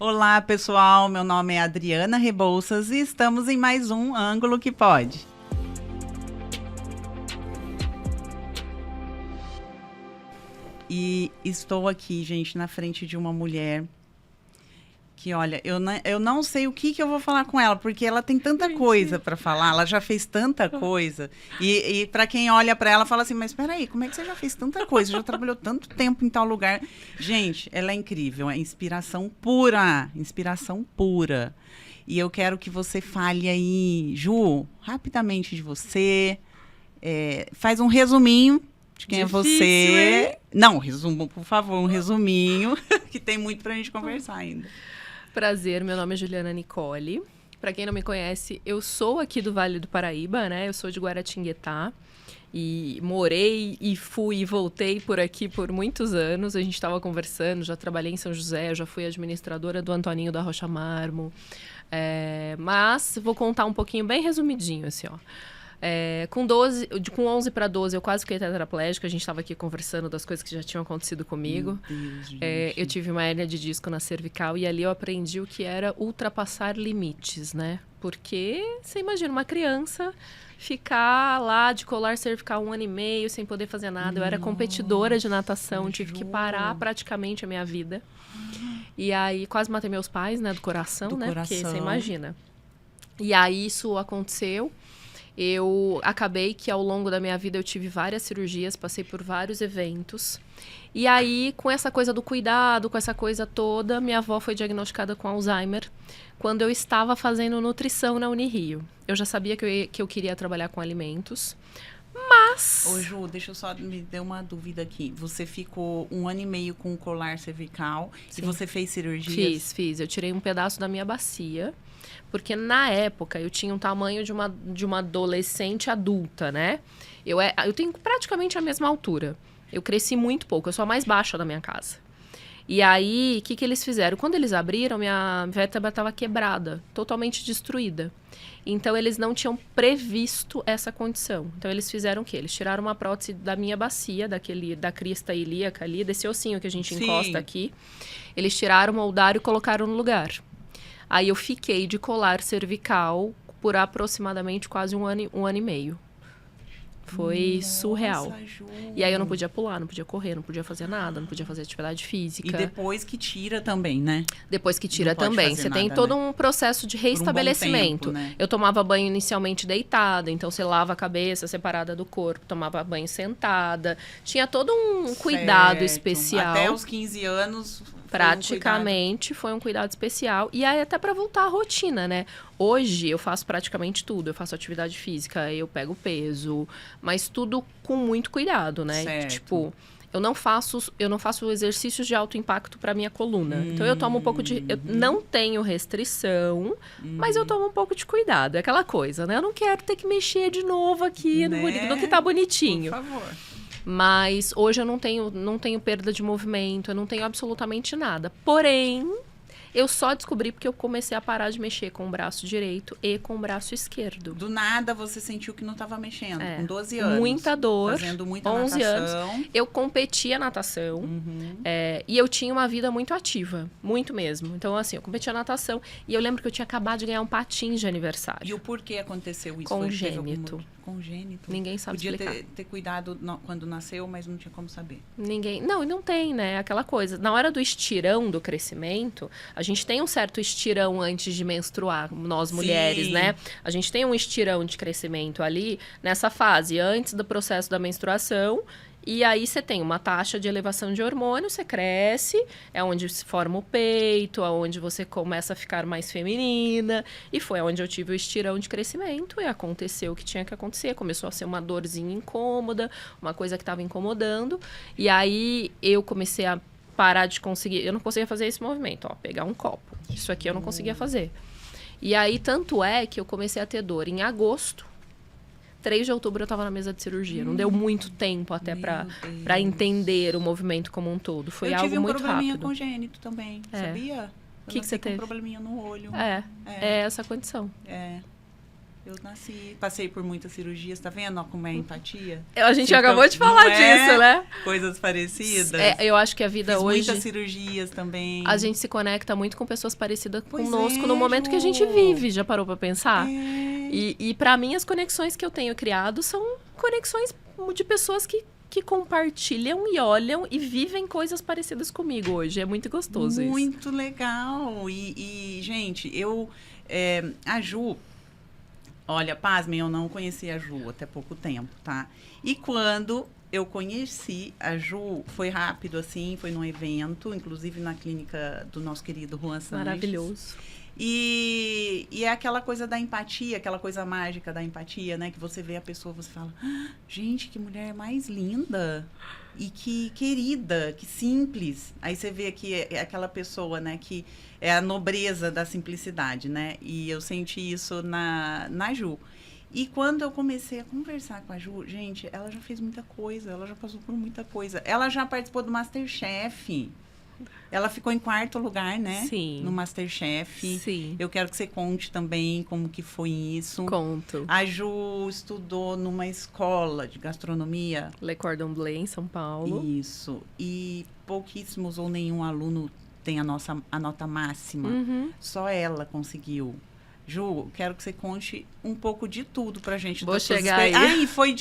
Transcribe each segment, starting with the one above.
Olá, pessoal. Meu nome é Adriana Rebouças e estamos em mais um Ângulo que Pode. E estou aqui, gente, na frente de uma mulher que, olha, eu não sei o que eu vou falar com ela, porque ela tem tanta coisa para falar, ela já fez tanta coisa. E para quem olha para ela, fala assim, mas espera aí, como é que você já fez tanta coisa? Já trabalhou tanto tempo em tal lugar. Gente, ela é incrível, é inspiração pura, inspiração pura. E eu quero que você fale aí, Ju, rapidamente de você, faz um resuminho de quem Difícil, é você. hein? Não, resumo, por favor, um resuminho, que tem muito pra gente conversar ainda. Prazer, meu nome é Juliana Nicole. Para quem não me conhece, eu sou aqui do Vale do Paraíba, né? Eu sou de Guaratinguetá e morei e fui e voltei por aqui por muitos anos. A gente estava conversando, já trabalhei em São José, já fui administradora do Antoninho da Rocha Marmo. Mas vou contar um pouquinho bem resumidinho, assim, ó. Com 11 para 12, eu quase fiquei tetraplégica. A gente estava aqui conversando das coisas que já tinham acontecido comigo. Meu Deus, gente. Eu tive uma hérnia de disco na cervical e ali eu aprendi o que era ultrapassar limites, né? Porque você imagina uma criança ficar lá de colar cervical 1 ano e meio sem poder fazer nada. Eu era competidora de natação, tive que parar praticamente a minha vida. E aí quase matei meus pais, né? Do coração, né? Porque você imagina. E aí isso aconteceu. Eu acabei que ao longo da minha vida eu tive várias cirurgias, passei por vários eventos. E aí, com essa coisa do cuidado, com essa coisa toda, minha avó foi diagnosticada com Alzheimer quando eu estava fazendo nutrição na Unirio. Eu já sabia que eu queria trabalhar com alimentos, mas... Ô, Ju, deixa eu só me dar uma dúvida aqui. Você ficou 1 ano e meio com colar cervical. Sim. E você fez cirurgias? Fiz. Eu tirei um pedaço da minha bacia. Porque na época eu tinha um tamanho de uma adolescente adulta, né? Eu tenho praticamente a mesma altura. Eu cresci muito pouco, eu sou a mais baixa da minha casa. E aí, o que eles fizeram? Quando eles abriram, minha vértebra estava quebrada, totalmente destruída. Então, eles não tinham previsto essa condição. Então, eles fizeram o quê? Eles tiraram uma prótese da minha bacia, da crista ilíaca ali, desse ossinho que a gente encosta aqui. Eles tiraram, moldaram e colocaram no lugar. Aí eu fiquei de colar cervical por aproximadamente quase um ano e meio. Foi surreal. Ju. E aí eu não podia pular, não podia correr, não podia fazer nada, não podia fazer atividade física. E depois que tira também, né? Depois que tira também. Você tem todo um processo de reestabelecimento. Por um bom tempo, né? Eu tomava banho inicialmente deitada, então você lava a cabeça separada do corpo, tomava banho sentada. Tinha todo um cuidado especial. Até os 15 anos... Praticamente foi um cuidado especial. E aí até para voltar à rotina, né? Hoje eu faço praticamente tudo. Eu faço atividade física, eu pego peso, mas tudo com muito cuidado, né? Certo. Tipo, eu não faço exercícios de alto impacto para minha coluna. Então eu tomo um pouco de... Eu não tenho restrição, mas eu tomo um pouco de cuidado. É aquela coisa, né? Eu não quero ter que mexer de novo aqui no que tá bonitinho. Por favor. Mas hoje eu não tenho perda de movimento, eu não tenho absolutamente nada. Porém, eu só descobri porque eu comecei a parar de mexer com o braço direito e com o braço esquerdo. Do nada você sentiu que não estava mexendo, com 12 anos. Muita dor, fazendo muita 11 natação. anos. Eu competia natação e eu tinha uma vida muito ativa, muito mesmo. Então, assim, eu competia natação e eu lembro que eu tinha acabado de ganhar um patins de aniversário. E o porquê aconteceu isso? Congênito. Congênito? Ninguém sabe explicar. Podia ter cuidado quando nasceu, mas não tinha como saber. Não tem, né? Aquela coisa. Na hora do estirão do crescimento, a gente tem um certo estirão antes de menstruar, nós mulheres, né? A gente tem um estirão de crescimento ali nessa fase, antes do processo da menstruação. E aí você tem uma taxa de elevação de hormônio, você cresce, é onde se forma o peito, é onde você começa a ficar mais feminina. E foi onde eu tive o estirão de crescimento e aconteceu o que tinha que acontecer. Começou a ser uma dorzinha incômoda, uma coisa que estava incomodando. E aí eu comecei a parar de conseguir... Eu não conseguia fazer esse movimento, ó, pegar um copo. Isso aqui eu não conseguia fazer. E aí, tanto é que eu comecei a ter dor em agosto. 3 de outubro eu estava na mesa de cirurgia. Não deu muito tempo até para entender o movimento como um todo. Foi algo muito rápido. Eu tive um probleminha congênito também, sabia? O que você teve? Um probleminha no olho. É essa condição. Eu nasci, passei por muitas cirurgias, tá vendo como é a empatia? A gente acabou de falar disso, né? Coisas parecidas. Eu acho que a vida hoje... muitas cirurgias também. A gente se conecta muito com pessoas parecidas conosco no momento que a gente vive. Já parou pra pensar? E pra mim, as conexões que eu tenho criado são conexões de pessoas que compartilham e olham e vivem coisas parecidas comigo hoje. É muito gostoso isso. Muito legal. E gente, a Ju... Olha, pasmem, eu não conhecia a Ju até pouco tempo, tá? E quando eu conheci a Ju, foi rápido, assim, foi num evento, inclusive na clínica do nosso querido Juan Sanches. Maravilhoso. E é aquela coisa da empatia, aquela coisa mágica da empatia, né? Que você vê a pessoa, você fala, gente, que mulher mais linda e que querida, que simples. Aí você vê que é aquela pessoa, né? Que é a nobreza da simplicidade, né? E eu senti isso na Ju. E quando eu comecei a conversar com a Ju, gente, ela já fez muita coisa, ela já passou por muita coisa. Ela já participou do MasterChef. Ela ficou em 4º lugar, né? Sim. No MasterChef. Sim. Eu quero que você conte também como que foi isso. Conto. A Ju estudou numa escola de gastronomia. Le Cordon Bleu, em São Paulo. Isso. E pouquíssimos ou nenhum aluno tem a nota máxima. Só ela conseguiu. Ju, quero que você conte um pouco de tudo pra gente. Vou chegar aí. E foi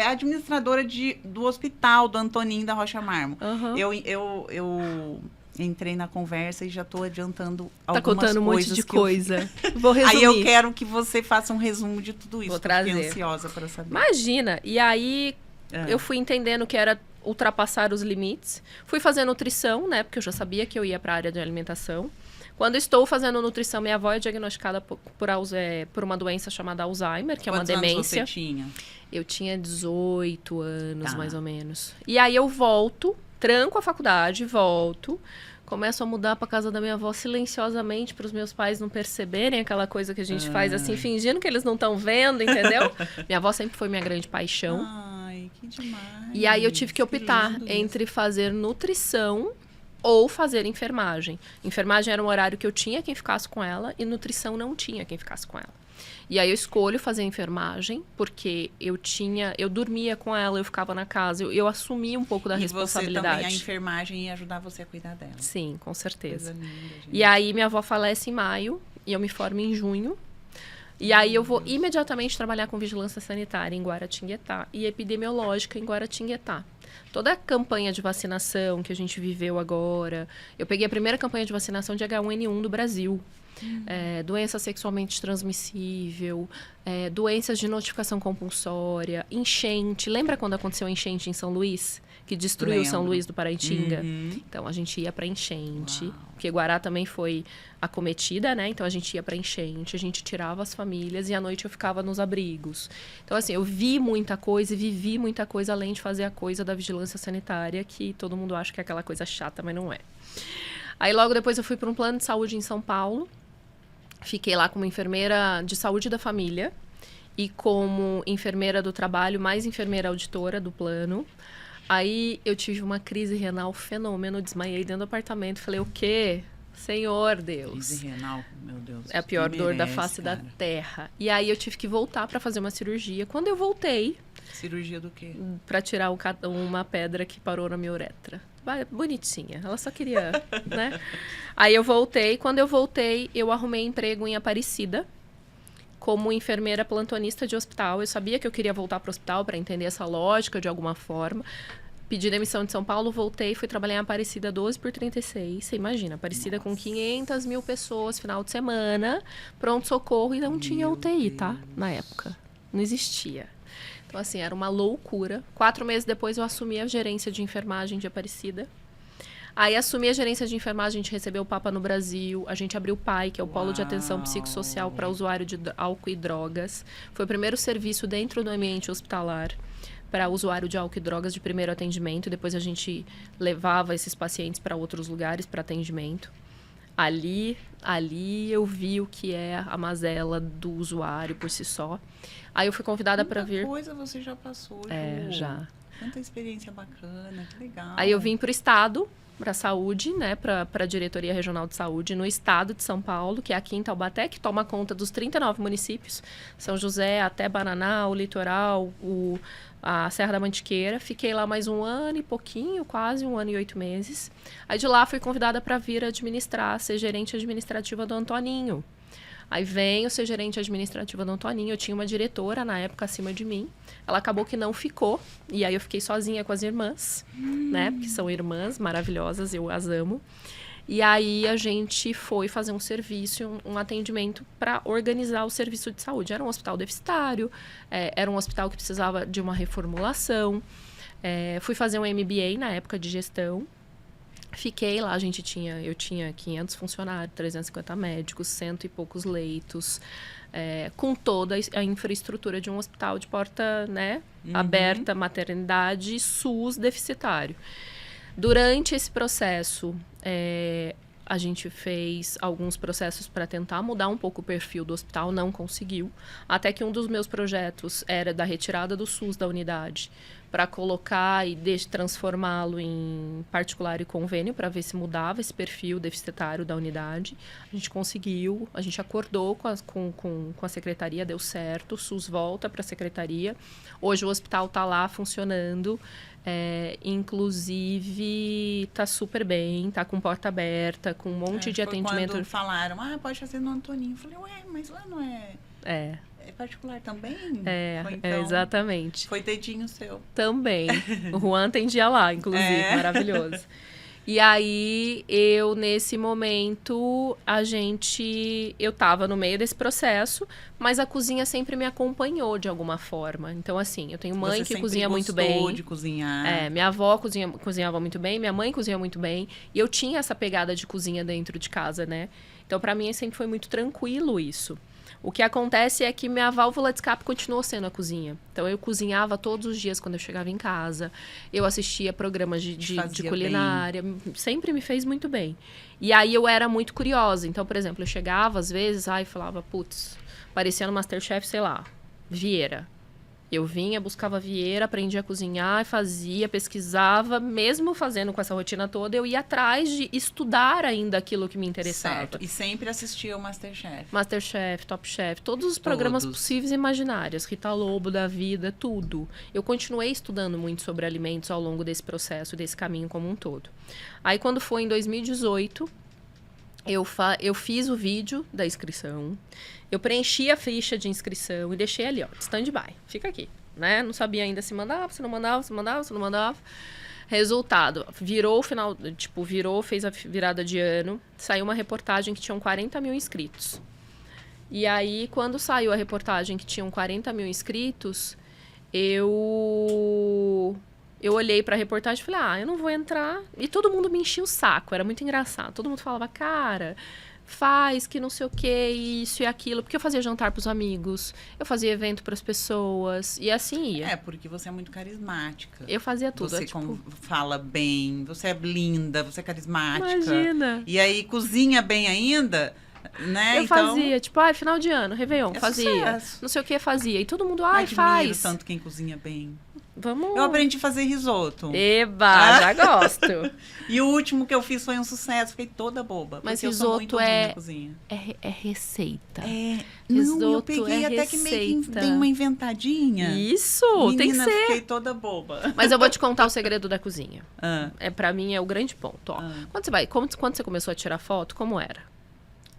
administradora do hospital do Antoninho da Rocha Marmo. Eu entrei na conversa e já estou adiantando algumas coisas. Tá contando um monte de coisa. Vou resumir. Aí eu quero que você faça um resumo de tudo isso. Vou trazer. Fiquei ansiosa para saber. Imagina. E aí eu fui entendendo que era ultrapassar os limites. Fui fazer nutrição, né? Porque eu já sabia que eu ia para a área de alimentação. Quando estou fazendo nutrição, minha avó é diagnosticada por uma doença chamada Alzheimer, que é uma demência. Quantos anos você tinha? Eu tinha 18 anos, mais ou menos. E aí eu volto, tranco a faculdade, volto, começo a mudar para casa da minha avó silenciosamente para os meus pais não perceberem aquela coisa que a gente faz assim, fingindo que eles não estão vendo, entendeu? Minha avó sempre foi minha grande paixão. Ai, que demais. E aí eu tive que optar entre fazer nutrição ou fazer enfermagem. Enfermagem era um horário que eu tinha quem ficasse com ela e nutrição não tinha quem ficasse com ela. E aí eu escolho fazer enfermagem porque eu dormia com ela, eu ficava na casa, eu assumi um pouco da responsabilidade. E você também, a enfermagem ia ajudar você a cuidar dela. Sim, com certeza. Coisa linda, gente. E aí minha avó falece em maio e eu me formo em junho. E aí eu vou imediatamente trabalhar com vigilância sanitária em Guaratinguetá e epidemiológica em Guaratinguetá. Toda a campanha de vacinação que a gente viveu agora, eu peguei a primeira campanha de vacinação de H1N1 do Brasil. Doença sexualmente transmissível, doenças de notificação compulsória, enchente. Lembra quando aconteceu a enchente em São Luís? Que destruiu São Luís do Paraitinga? Então, a gente ia para enchente, porque Guará também foi acometida, né? Então, a gente ia para enchente, a gente tirava as famílias e à noite eu ficava nos abrigos. Então, assim, eu vi muita coisa e vivi muita coisa, além de fazer a coisa da vigilância sanitária, que todo mundo acha que é aquela coisa chata, mas não é. Aí, logo depois, eu fui para um plano de saúde em São Paulo. Fiquei lá como enfermeira de saúde da família e como enfermeira do trabalho, mais enfermeira auditora do plano. Aí eu tive uma crise renal fenômeno, desmaiei dentro do apartamento. Falei, o quê? Senhor Deus. Crise renal, meu Deus. É a pior dor da face da terra. E aí eu tive que voltar para fazer uma cirurgia. Quando eu voltei... Cirurgia do quê? Para tirar uma pedra que parou na minha uretra. Bonitinha. Ela só queria, né? Aí eu voltei. Quando eu voltei, eu arrumei emprego em Aparecida como enfermeira plantonista de hospital. Eu sabia que eu queria voltar para o hospital para entender essa lógica de alguma forma. Pedi demissão de São Paulo, voltei, fui trabalhar em Aparecida 12/36. Você imagina, Aparecida com 500 mil pessoas, final de semana, pronto-socorro, e não tinha UTI, tá? Na época. Não existia. Então, assim, era uma loucura. 4 meses depois, eu assumi a gerência de enfermagem de Aparecida. Aí, assumi a gerência de enfermagem, a gente recebeu o Papa no Brasil, a gente abriu o PAI, que é o Polo de Atenção Psicossocial para usuário de álcool e drogas. Foi o primeiro serviço dentro do ambiente hospitalar para usuário de álcool e drogas de primeiro atendimento. Depois, a gente levava esses pacientes para outros lugares para atendimento. Ali eu vi o que é a mazela do usuário por si só. Aí eu fui convidada para vir... Muita coisa você já passou, Ju. Já. Tanta experiência bacana, que legal. Aí eu vim para o estado, para a saúde, né, para a Diretoria Regional de Saúde no estado de São Paulo, que é aqui em Taubaté, que toma conta dos 39 municípios, São José até Bananá, o Litoral, a Serra da Mantiqueira. Fiquei lá mais 1 ano e pouquinho, quase 1 ano e 8 meses. Aí de lá fui convidada para vir administrar, ser gerente administrativa do Antoninho. Aí venho ser gerente administrativa do Antoninho. Eu tinha uma diretora na época acima de mim. Ela acabou que não ficou. E aí eu fiquei sozinha com as irmãs, né? Que são irmãs maravilhosas, eu as amo. E aí a gente foi fazer um serviço, um atendimento para organizar o serviço de saúde. Era um hospital deficitário, era um hospital que precisava de uma reformulação. Fui fazer um MBA na época de gestão. Fiquei lá, eu tinha 500 funcionários, 350 médicos, 100 e poucos leitos, com toda a infraestrutura de um hospital de porta, né, aberta, maternidade, SUS deficitário. Durante esse processo, a gente fez alguns processos para tentar mudar um pouco o perfil do hospital, não conseguiu. Até que um dos meus projetos era da retirada do SUS da unidade, para colocar e transformá-lo em particular e convênio, para ver se mudava esse perfil deficitário da unidade. A gente conseguiu, a gente acordou com a secretaria, deu certo, o SUS volta para a secretaria. Hoje o hospital está lá funcionando, inclusive está super bem, está com porta aberta, com um monte de atendimento. Quando falaram, pode fazer no Antoninho. Eu falei, mas lá não é... É particular também? Então, exatamente. Foi dedinho seu. Também. O Juan atendia lá, inclusive. Maravilhoso. E aí, nesse momento, eu tava no meio desse processo, mas a cozinha sempre me acompanhou de alguma forma. Então, assim, eu tenho mãe que cozinha muito bem. Você de cozinhar. Minha avó cozinhava muito bem, minha mãe cozinha muito bem. E eu tinha essa pegada de cozinha dentro de casa, né? Então, pra mim, sempre foi muito tranquilo isso. O que acontece é que minha válvula de escape continuou sendo a cozinha. Então, eu cozinhava todos os dias quando eu chegava em casa. Eu assistia programas de culinária. Bem. Sempre me fez muito bem. E aí, eu era muito curiosa. Então, por exemplo, eu chegava às vezes e falava, putz, parecia no MasterChef, sei lá, Vieira. Eu vinha, buscava Vieira, aprendia a cozinhar, fazia, pesquisava. Mesmo fazendo com essa rotina toda, eu ia atrás de estudar ainda aquilo que me interessava. Certo. E sempre assistia o MasterChef. MasterChef, Top Chef, todos os programas possíveis e imaginários. Rita Lobo da vida, tudo. Eu continuei estudando muito sobre alimentos ao longo desse processo, desse caminho como um todo. Aí, quando foi em 2018... Eu fiz o vídeo da inscrição, eu preenchi a ficha de inscrição e deixei ali, de stand-by. Fica aqui, né? Não sabia ainda se mandava, se não mandava. Resultado, fez a virada de ano, saiu uma reportagem que tinham 40 mil inscritos. E aí, quando saiu a reportagem que tinham 40 mil inscritos, eu olhei pra reportagem e falei, eu não vou entrar. E todo mundo me enchia o saco, era muito engraçado. Todo mundo falava, cara, faz que não sei o que, isso e aquilo. Porque eu fazia jantar pros amigos, eu fazia evento pras pessoas, e assim ia. Porque você é muito carismática. Eu fazia tudo. Você fala bem, você é linda, você é carismática. Imagina. E aí, cozinha bem ainda... Né? Eu fazia, final de ano, Réveillon, fazia. Sucesso. Não sei o que fazia. E todo mundo, Admiro faz. Tanto quem cozinha bem. Vamos. Eu aprendi a fazer risoto. Eba, já gosto. E o último que eu fiz foi um sucesso, fiquei toda boba. Mas risoto eu sou muito ruim na cozinha. É receita. Não, eu peguei até que meio que dei uma inventadinha. Isso, menina, tem que ser. Fiquei toda boba. Mas eu vou te contar o segredo da cozinha. Pra mim é o grande ponto. Quando você começou a tirar foto, como era?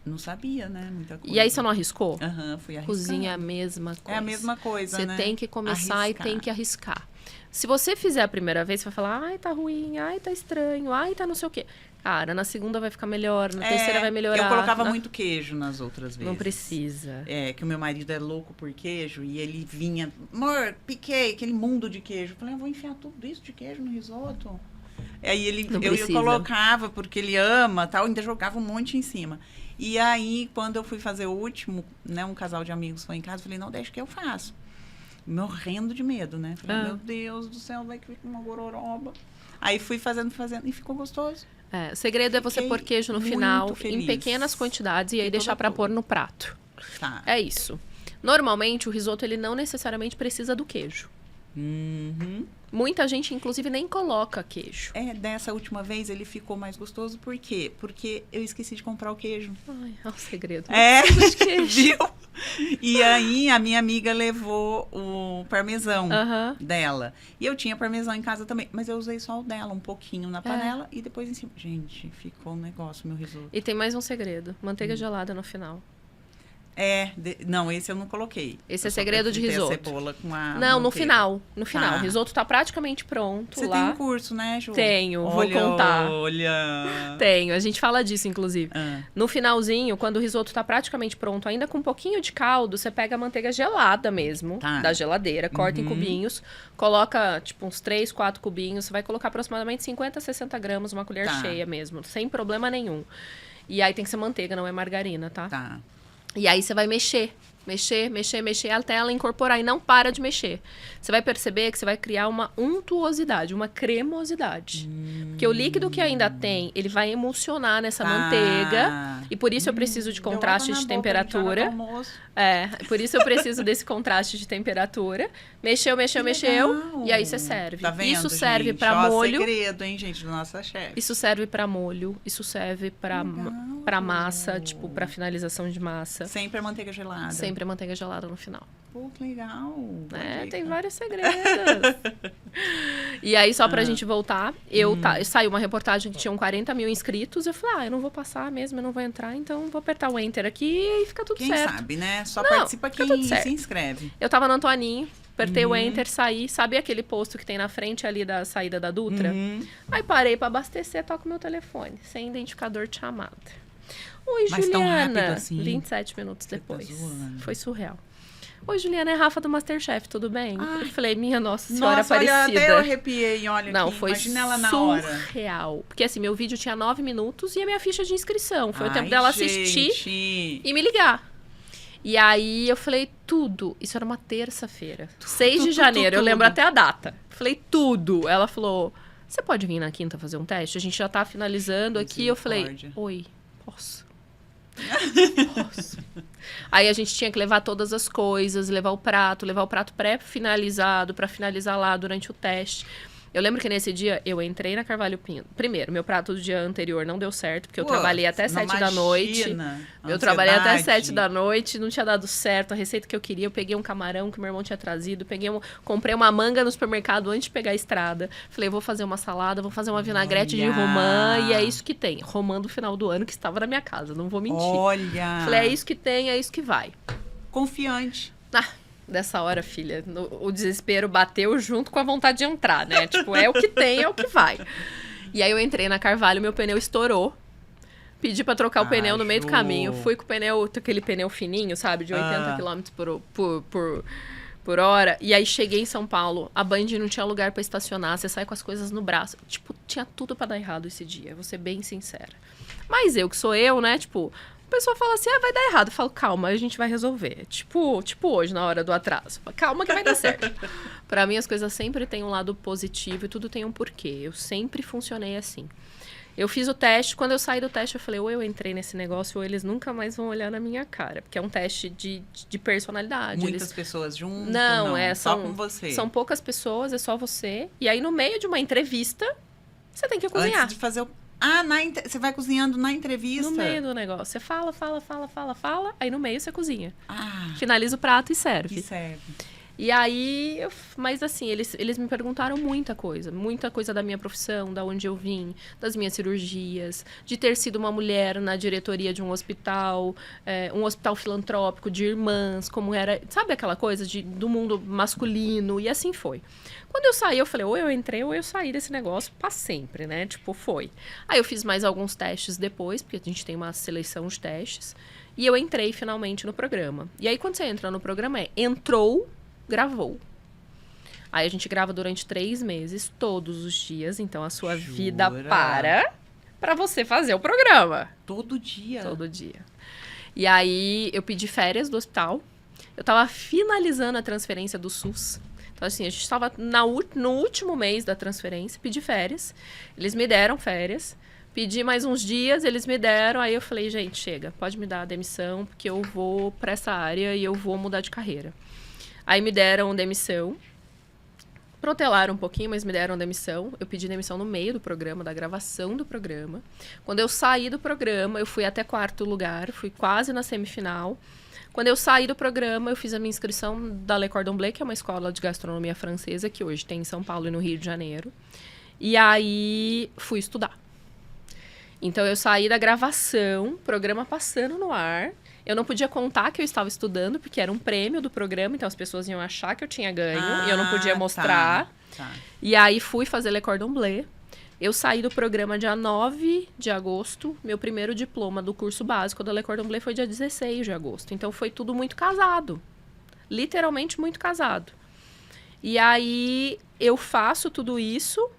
Não sabia, né? Muita coisa. E aí você não arriscou? Fui arriscar. Cozinha é a mesma coisa. É a mesma coisa, você né? tem que começar e tem que arriscar. Se você fizer a primeira vez, você vai falar, tá ruim, tá estranho, tá não sei o quê. Cara, na segunda vai ficar melhor, na terceira vai melhorar. Eu colocava muito queijo nas outras vezes. Não precisa. Que o meu marido é louco por queijo e ele vinha, amor, piquei aquele mundo de queijo. Eu falei, vou enfiar tudo isso de queijo no risoto. Aí eu colocava porque ele ama, tal, ainda jogava um monte em cima. E aí, quando eu fui fazer o último, né, um casal de amigos foi em casa, eu falei, não, deixa que eu faço. Morrendo de medo, né? Falei, meu Deus do céu, vai que fica uma gororoba. Aí fui fazendo, e ficou gostoso. O segredo é você pôr queijo no final, em pequenas quantidades, e aí deixar para pôr no prato. Tá. É isso. Normalmente, o risoto, ele não necessariamente precisa do queijo. Muita gente, inclusive, nem coloca queijo. Dessa última vez ele ficou mais gostoso, por quê? Porque eu esqueci de comprar o queijo. Ai, é um segredo. De queijo. Viu? E aí a minha amiga levou o parmesão dela. E eu tinha parmesão em casa também, mas eu usei só o dela, um pouquinho na panela e depois em cima. Gente, ficou um negócio, meu risoto. E tem mais um segredo, manteiga gelada no final. Não, esse eu não coloquei. Esse é segredo de risoto. A cebola com a não, no manteiga. final. No final. Tá. O risoto tá praticamente pronto. Você lá. tem um curso, né, Ju? Tenho, vou contar. Olha. Tenho, a gente fala disso, inclusive. No finalzinho, quando o risoto tá praticamente pronto, ainda com um pouquinho de caldo, você pega a manteiga gelada mesmo, da geladeira, corta em cubinhos, coloca, tipo, uns 3, 4 cubinhos, você vai colocar aproximadamente 50, 60 gramas, uma colher cheia mesmo, sem problema nenhum. E aí tem que ser manteiga, não é margarina, tá? Tá. E aí você vai mexer até ela incorporar e não para de mexer. Você vai perceber que você vai criar uma untuosidade, uma cremosidade. Porque o líquido que ainda tem, ele vai emulsionar nessa manteiga. E por isso eu preciso de contraste de temperatura. Por isso eu preciso desse contraste de temperatura. Mexeu. E aí você serve. Tá vendo, isso serve para molho. Segredo, hein, gente, do nossa chefe. Isso serve para molho, isso serve para massa, tipo, para finalização de massa. Sempre a manteiga gelada. Sempre a manteiga gelada no final. Pô, que legal. Tem vários segredos. E aí, só pra gente voltar, saiu uma reportagem que tinham 40 mil inscritos. Eu falei, eu não vou passar mesmo, eu não vou entrar, então vou apertar o Enter aqui e fica tudo certo. Quem sabe, né? Só participa quem se inscreve. Eu tava no Antoninho, apertei o Enter, saí. Sabe aquele posto que tem na frente ali da saída da Dutra? Aí parei pra abastecer, toco meu telefone, sem identificador de chamada. Oi, mas Juliana. Tão rápido assim? 27 minutos depois. Foi surreal. Oi, Juliana, é Rafa do Masterchef, tudo bem? Eu falei, minha Nossa Senhora Aparecida. Olha, até eu arrepiei, olha não, aqui. Foi imagina ela na hora. Surreal. Porque assim, meu vídeo tinha 9 minutos e a minha ficha de inscrição. Foi o tempo dela assistir e me ligar. E aí eu falei, tudo. Isso era uma terça-feira. 6 de janeiro, eu lembro até a data. Falei, tudo. Ela falou, você pode vir na quinta fazer um teste? A gente já tá finalizando aqui. Eu falei, oi, posso? Posso. Aí a gente tinha que levar todas as coisas, levar o prato pré-finalizado para finalizar lá durante o teste. Eu lembro que nesse dia eu entrei na Carvalho Pinto. Primeiro, meu prato do dia anterior não deu certo, porque eu trabalhei até 7 da noite. Eu trabalhei até 7 da noite, não tinha dado certo a receita que eu queria. Eu peguei um camarão que meu irmão tinha trazido, comprei uma manga no supermercado antes de pegar a estrada. Falei, vou fazer uma salada, vou fazer uma vinagrete de romã, e é isso que tem. Romã do final do ano que estava na minha casa, não vou mentir. Olha! Falei, é isso que tem, é isso que vai. Confiante. Dessa hora, filha, o desespero bateu junto com a vontade de entrar, né? Tipo, é o que tem, é o que vai. E aí eu entrei na Carvalho, meu pneu estourou. Pedi pra trocar o pneu no meio do caminho. Fui com o pneu, aquele pneu fininho, sabe? De 80 km por hora. E aí cheguei em São Paulo, a Band não tinha lugar pra estacionar, você sai com as coisas no braço. Tipo, tinha tudo pra dar errado esse dia, vou ser bem sincera. Mas eu, que sou eu, né? Tipo... A pessoa fala assim, vai dar errado. Eu falo, calma, a gente vai resolver. Tipo hoje, na hora do atraso. Calma que vai dar certo. Pra mim, as coisas sempre têm um lado positivo e tudo tem um porquê. Eu sempre funcionei assim. Eu fiz o teste, quando eu saí do teste, eu falei, ou eu entrei nesse negócio, ou eles nunca mais vão olhar na minha cara. Porque é um teste de personalidade. Muitas pessoas juntas? Não, só com você. São poucas pessoas, é só você. E aí, no meio de uma entrevista, você tem que cozinhar. Antes de fazer o... você vai cozinhando na entrevista? No meio do negócio. Você fala. Aí no meio você cozinha. Finaliza o prato e serve. E aí, mas assim, eles me perguntaram muita coisa da minha profissão, da onde eu vim, das minhas cirurgias, de ter sido uma mulher na diretoria de um hospital filantrópico de irmãs, como era, sabe aquela coisa do mundo masculino, e assim foi. Quando eu saí, eu falei, ou eu entrei ou eu saí desse negócio pra sempre, né? Tipo, foi. Aí eu fiz mais alguns testes depois, porque a gente tem uma seleção de testes, e eu entrei finalmente no programa. E aí, quando você entra no programa, entrou, gravou. Aí a gente grava durante 3 meses, todos os dias. Então, a sua vida para você fazer o programa. Todo dia? Todo dia. E aí, eu pedi férias do hospital. Eu tava finalizando a transferência do SUS. Então, assim, a gente estava no último mês da transferência, pedi férias. Eles me deram férias. Pedi mais uns dias, eles me deram. Aí eu falei, gente, chega, pode me dar a demissão, porque eu vou para essa área e eu vou mudar de carreira. Aí me deram demissão. protelaram um pouquinho, mas me deram demissão. Eu pedi demissão no meio do programa, da gravação do programa. Quando eu saí do programa, eu fui até 4º lugar, fui quase na semifinal. Quando eu saí do programa, eu fiz a minha inscrição da Le Cordon Bleu, que é uma escola de gastronomia francesa, que hoje tem em São Paulo e no Rio de Janeiro. E aí, fui estudar. Então, eu saí da gravação, programa passando no ar. Eu não podia contar que eu estava estudando, porque era um prêmio do programa, então as pessoas iam achar que eu tinha ganho, e eu não podia mostrar. Tá. E aí, fui fazer Le Cordon Bleu. Eu saí do programa dia 9 de agosto. Meu primeiro diploma do curso básico da Le Cordon Bleu foi dia 16 de agosto. Então, foi tudo muito casado. Literalmente muito casado. E aí, eu faço tudo isso.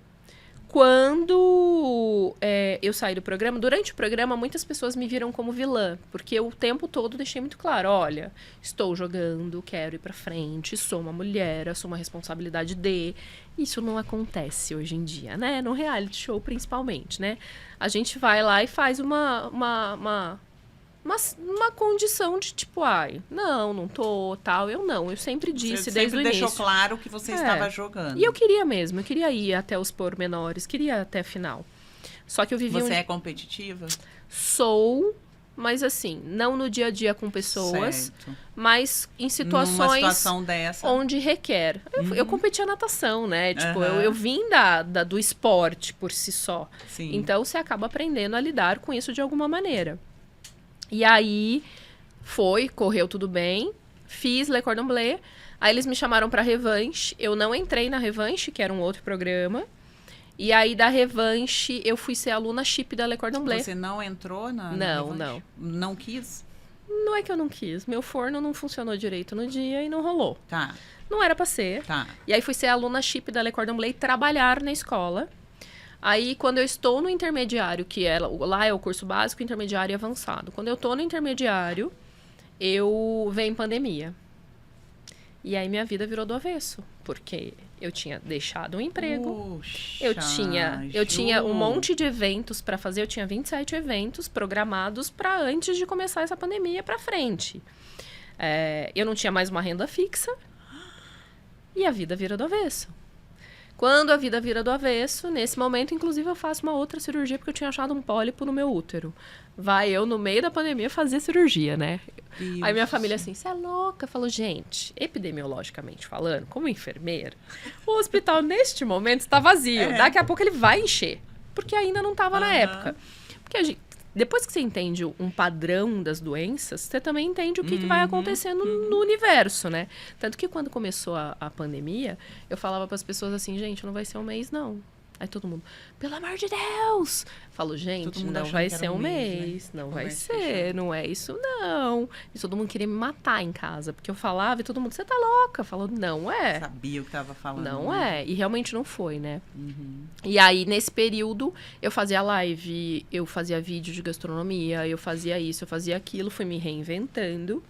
Quando eu saí do programa, durante o programa, muitas pessoas me viram como vilã. Porque eu, o tempo todo, deixei muito claro. Olha, estou jogando, quero ir pra frente, sou uma mulher, assumo a responsabilidade de... Isso não acontece hoje em dia, né? No reality show, principalmente, né? A gente vai lá e faz uma condição de tipo, ai, não tô, tal. Eu sempre disse Você desde o início. deixou claro que você estava jogando. E eu queria mesmo, eu queria ir até os pormenores, queria até a final. Só que eu vivi Você é competitiva? Sou, mas assim, não no dia a dia com pessoas, certo. Mas em Numa situações situação dessa. onde requer. Eu competia natação, né? Tipo, Aham. eu vim do esporte por si só. Sim. Então, você acaba aprendendo a lidar com isso de alguma maneira. E aí, correu tudo bem. Fiz Le Cordon Bleu. Aí, eles me chamaram pra Revanche. Eu não entrei na Revanche, que era um outro programa. E aí, da Revanche, eu fui ser aluna chip da Le Cordon Bleu. Você não entrou na Não, Revanche? não. Não quis? Não é que eu não quis. Meu forno não funcionou direito no dia e não rolou. Tá, Não era pra ser. tá. E aí, fui ser aluna chip da Le Cordon Bleu e trabalhar na escola. Aí, quando eu estou no intermediário, que lá é o curso básico, intermediário e avançado. Quando eu estou no intermediário, vem pandemia. E aí, minha vida virou do avesso. Porque eu tinha deixado um emprego. Puxa, Eu tinha um Ju. monte de eventos para fazer. Eu tinha 27 eventos programados para antes de começar essa pandemia para frente. Eu não tinha mais uma renda fixa. E a vida vira do avesso. Quando a vida vira do avesso, nesse momento, inclusive, eu faço uma outra cirurgia porque eu tinha achado um pólipo no meu útero. Vai eu, no meio da pandemia, fazer cirurgia, né? Deus. Aí minha família assim, você é louca? Falou, gente, epidemiologicamente falando, como enfermeira, o hospital, neste momento, está vazio. Daqui a pouco ele vai encher. Porque ainda não estava na época. Porque depois que você entende um padrão das doenças, você também entende o que vai acontecendo no universo, né? Tanto que quando começou a pandemia, eu falava para as pessoas assim, gente, não vai ser um mês, não. Aí todo mundo, pelo amor de Deus! Falo, gente, não vai ser um mês, né? Não vai ser, não é isso, não. E todo mundo queria me matar em casa, porque eu falava e todo mundo, você tá louca? Falou, não é. Sabia o que estava falando. Não é. E realmente não foi, né? E aí, nesse período, eu fazia live, eu fazia vídeo de gastronomia, eu fazia isso, eu fazia aquilo, fui me reinventando.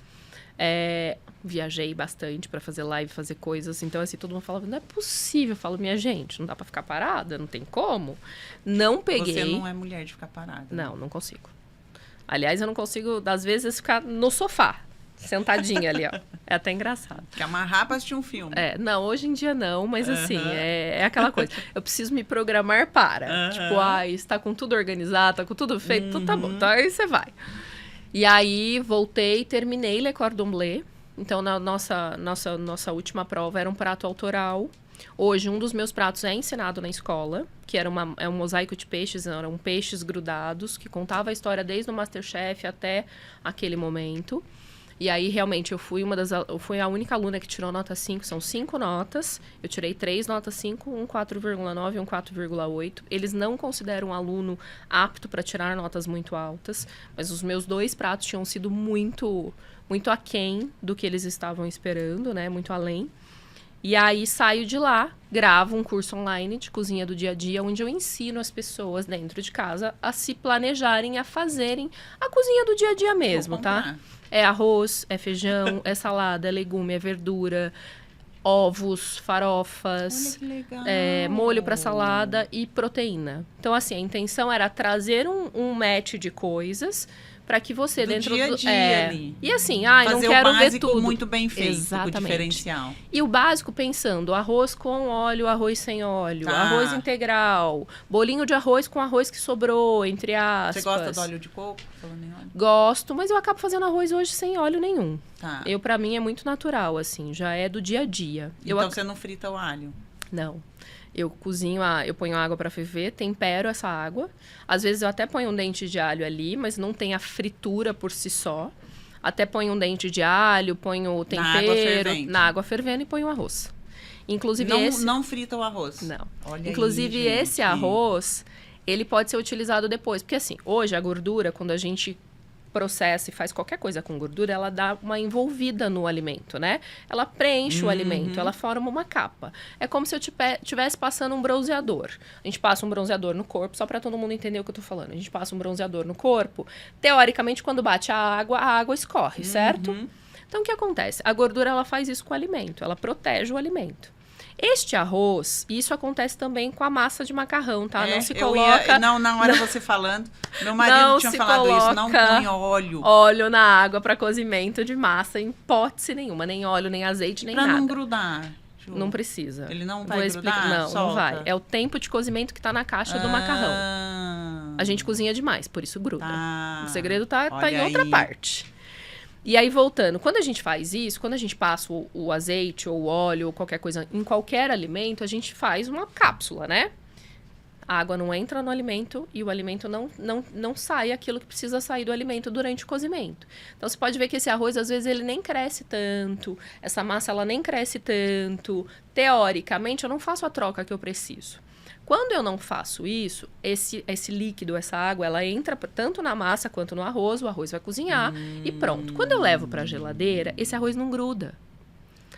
Viajei bastante pra fazer live, fazer coisas. Então, assim, todo mundo falava, não é possível. Eu falo, minha gente, não dá pra ficar parada, não tem como. Não peguei. Você não é mulher de ficar parada. Não consigo. Aliás, eu não consigo, às vezes, ficar no sofá, sentadinha ali, ó. É até engraçado. Que amarrar pra assistir um filme. Não, hoje em dia não, mas assim, é aquela coisa. Eu preciso me programar para. Tipo, está com tudo organizado, tá com tudo feito, tudo tá bom. Então, aí você vai. E aí, voltei, terminei Le Cordon Bleu. Então, na nossa última prova era um prato autoral. Hoje, um dos meus pratos é ensinado na escola, que era um mosaico de peixes, eram peixes grudados, que contava a história desde o MasterChef até aquele momento. E aí, realmente, eu fui a única aluna que tirou nota 5, são 5 notas. Eu tirei 3 notas 5, um 4,9 e um 4,8. Eles não consideram um aluno apto para tirar notas muito altas, mas os meus 2 pratos tinham sido muito aquém do que eles estavam esperando, né? Muito além. E aí, saio de lá, gravo um curso online de cozinha do dia a dia, onde eu ensino as pessoas dentro de casa a se planejarem, a fazerem a cozinha do dia a dia mesmo, tá? É arroz, é feijão, é salada, é legume, é verdura, ovos, farofas, Olha que legal. Molho para salada e proteína. Então, assim, a intenção era trazer um match de coisas para que você do dentro dia a dia ali. E assim, não Fazer quero o ver básico tudo. muito bem feito, Exatamente. com diferencial. E o básico pensando, arroz com óleo, arroz sem óleo, arroz integral, bolinho de arroz com arroz que sobrou, entre aspas. Você gosta do óleo de coco? Falando em óleo? Gosto, mas eu acabo fazendo arroz hoje sem óleo nenhum. Tá. Pra mim é muito natural, assim, já é do dia a dia. Então você não frita o alho? Não. Eu cozinho, eu ponho água para ferver, tempero essa água. Às vezes eu até ponho um dente de alho ali, mas não tem a fritura por si só. Até ponho um dente de alho, ponho o tempero na água fervendo e ponho o arroz. Inclusive não frita o arroz? Não. Olha Inclusive aí, esse arroz, ele pode ser utilizado depois. Porque assim, hoje a gordura, quando a gente processa e faz qualquer coisa com gordura, ela dá uma envolvida no alimento, né? Ela preenche o alimento, ela forma uma capa. É como se eu estivesse passando um bronzeador. A gente passa um bronzeador no corpo, só para todo mundo entender o que eu tô falando. A gente passa um bronzeador no corpo. Teoricamente, quando bate a água escorre, certo? Então, o que acontece? A gordura, ela faz isso com o alimento. Ela protege o alimento. Este arroz, isso acontece também com a massa de macarrão, tá? Não se coloca... Na hora você falando, meu marido tinha falado isso, não põe óleo. Óleo na água para cozimento de massa, em hipótese nenhuma. Nem óleo, nem azeite, nem nada. Pra não grudar. Ju. Não precisa. Ele não vai grudar? Não, solta. não vai. É o tempo de cozimento que tá na caixa do macarrão. A gente cozinha demais, por isso gruda. O segredo tá em outra parte. E aí, voltando, quando a gente faz isso, quando a gente passa o azeite ou o óleo ou qualquer coisa em qualquer alimento, a gente faz uma cápsula, né? A água não entra no alimento e o alimento não sai aquilo que precisa sair do alimento durante o cozimento. Então, você pode ver que esse arroz, às vezes, ele nem cresce tanto, essa massa, ela nem cresce tanto. Teoricamente, eu não faço a troca que eu preciso. Quando eu não faço isso, esse líquido, essa água, ela entra tanto na massa quanto no arroz, o arroz vai cozinhar e pronto. Quando eu levo para a geladeira, esse arroz não gruda.